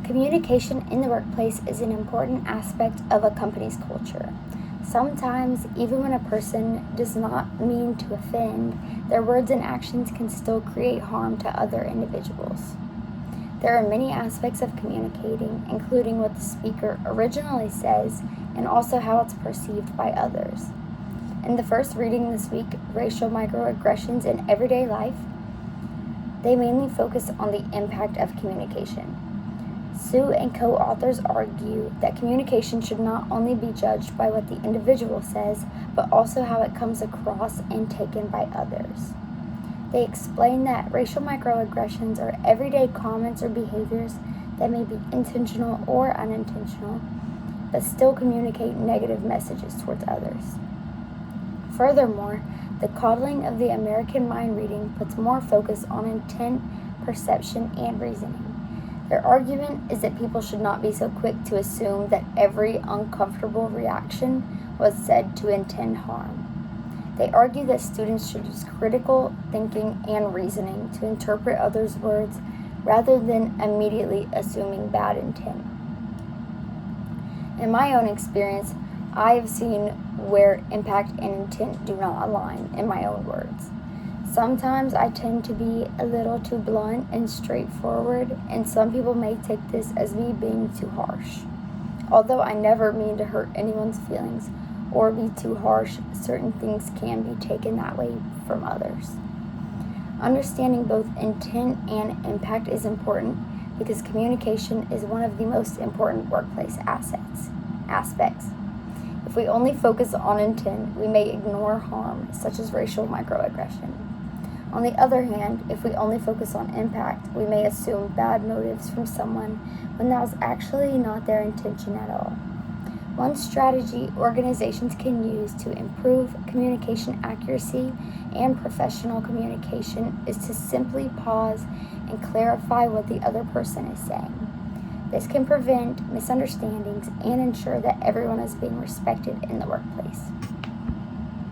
Communication in the workplace is an important aspect of a company's culture. Sometimes, even when a person does not mean to offend, their words and actions can still create harm to other individuals. There are many aspects of communicating, including what the speaker originally says and also how it's perceived by others. In the first reading this week, Racial Microaggressions in Everyday Life, they mainly focus on the impact of communication. Sue and co-authors argue that communication should not only be judged by what the individual says, but also how it comes across and taken by others. They explain that racial microaggressions are everyday comments or behaviors that may be intentional or unintentional, but still communicate negative messages towards others. Furthermore, the coddling of the American mind reading puts more focus on intent, perception, and reasoning. Their argument is that people should not be so quick to assume that every uncomfortable reaction was said to intend harm. They argue that students should use critical thinking and reasoning to interpret others' words rather than immediately assuming bad intent. In my own experience, I have seen where impact and intent do not align in my own words. Sometimes I tend to be a little too blunt and straightforward, and some people may take this as me being too harsh. Although I never mean to hurt anyone's feelings or be too harsh, certain things can be taken that way from others. Understanding both intent and impact is important because communication is one of the most important workplace aspects. If we only focus on intent, we may ignore harm, such as racial microaggression. On the other hand, if we only focus on impact, we may assume bad motives from someone when that was actually not their intention at all. One strategy organizations can use to improve communication accuracy and professional communication is to simply pause and clarify what the other person is saying. This can prevent misunderstandings and ensure that everyone is being respected in the workplace.